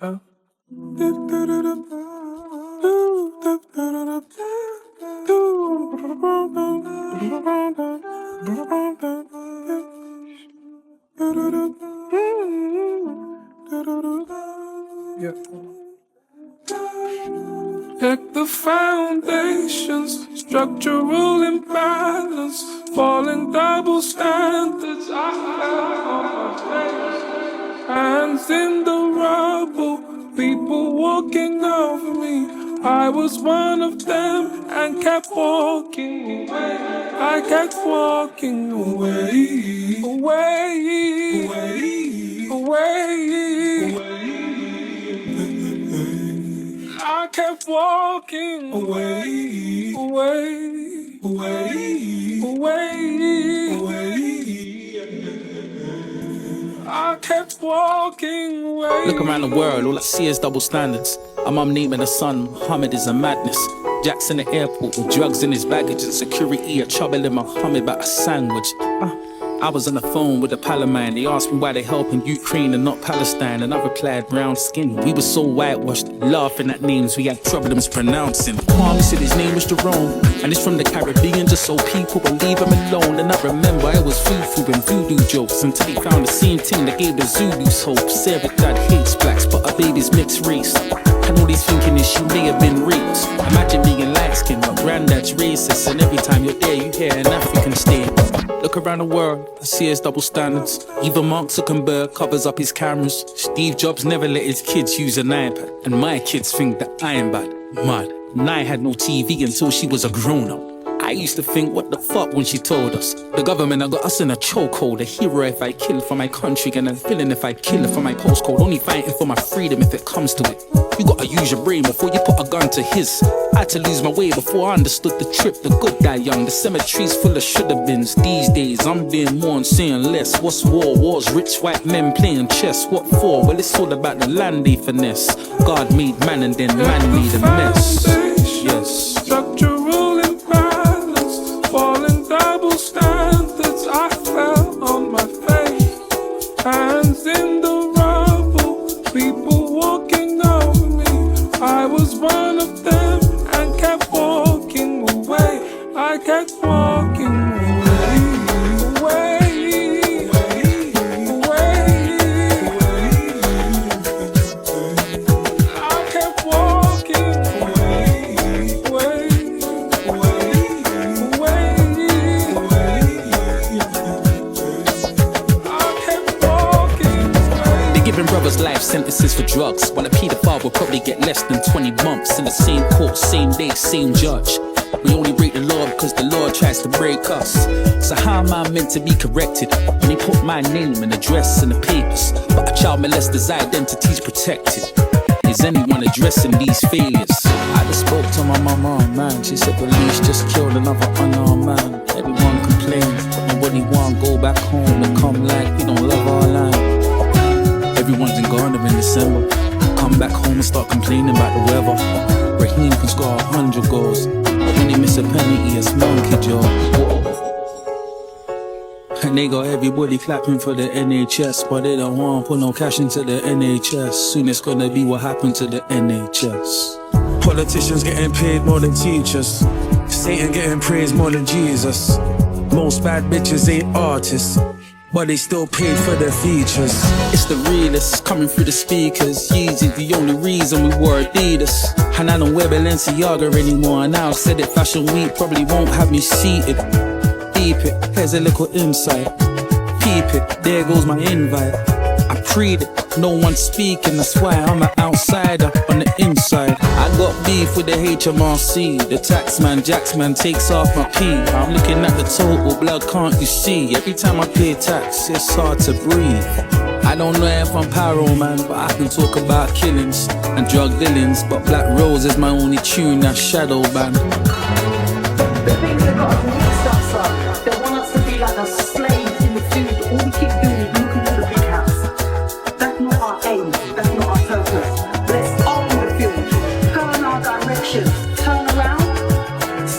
Check the foundations, structural imbalance, falling double standards. I fell on my face, hands in the rubble, people walking over me. I was one of them and kept walking away. I kept walking away, away, away, away. I kept walking away, away, away, away, away. I kept walking away. Look around the world, all I see is double standards. A mum naming a son Muhammad is a madness. Jack's in the airport with drugs in his baggage and security are troubling Muhammad about a sandwich. I was on the phone with a pal of mine. They asked me why they helping Ukraine and not Palestine, and I replied brown skin. We were so whitewashed, laughing at names we had problems pronouncing. Kwame said his name was Jerome, and it's from the Caribbean, just so people will leave him alone. And I remember it was fufu and voodoo jokes until he found the same thing that gave the Zulus hope. Sarah dad hates blacks, but her baby's mixed race. And all he's thinking is she may have been raped. Imagine being light-skinned, but granddad's racist, and every time you're there you hear an African state. Look around the world, I see his double standards. Even Mark Zuckerberg covers up his cameras. Steve Jobs never let his kids use an iPad, and my kids think that I am bad. Mad. And I had no TV until she was a grown-up. I used to think, what the fuck, when she told us the government had got us in a chokehold. A hero if I kill for my country, and a villain if I kill for my postcode. Only fighting for my freedom if it comes to it. You gotta use your brain before you put a gun to his. I had to lose my way before I understood the trip. The good die young, the cemetery's full of shoulda-beens. These days I'm being more and saying less. What's war? War's rich white men playing chess. What for? Well, it's all about the land they finesse. God made man and then man made a mess. Yes. Structural imbalance, falling double standards. I fell on my face, hands in the rubble, people walking over me. I was one of them and kept walking away. I kept walking away, away, away, I kept walking away, I kept walking away. They're giving brothers life sentences for drugs, while a paedophile will probably get less than 20 months in the same court, same day, same judge. We only break the law because the Lord tries to break us. So how am I meant to be corrected when they put my name and address in the papers, but a child molester's identity's protected? Is anyone addressing these failures? I just spoke to my mama, man. She said police just killed another unarmed man. Everyone complains, but nobody want to go back home and come like we don't love our land. Everyone's in Ghana in December. Come back home and start complaining about the weather. Raheem can score 100 goals, but when they miss a penalty, it's monkey jaw. And they got everybody clapping for the NHS, but they don't want to put no cash into the NHS. Soon it's gonna be what happened to the NHS. Politicians getting paid more than teachers. Satan getting praised more than Jesus. Most bad bitches ain't artists, but they still paid for their features. It's the realists coming through the speakers. Yeezy the only reason we wore Adidas. And I don't wear Balenciaga anymore. And now I've said it, Fashion Week probably won't have me seated. Deep it, here's a little insight. Peep it, there goes my invite. I preed it, no one's speaking. That's why I'm an outsider on the inside. I got beef with the HMRC. The taxman, Jacksman takes off my pee. I'm looking at the total, blood can't you see? Every time I pay tax, it's hard to breathe. I don't know if I'm pyro man, but I can talk about killings and drug dealings. But Black Rose is my only tune, that's shadow band. The things that got us mixed us up, they want us to be like a slave in the food. All we keep doing is looking for the big house. That's not our aim, that's not our purpose. Let's own the field, turn our direction, turn around,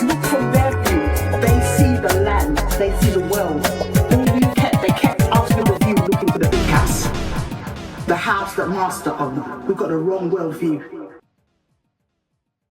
look from their view. They see the land, they see the world. All we kept, they kept us with the view looking for the big house. the house that master owned. We've got the wrong worldview.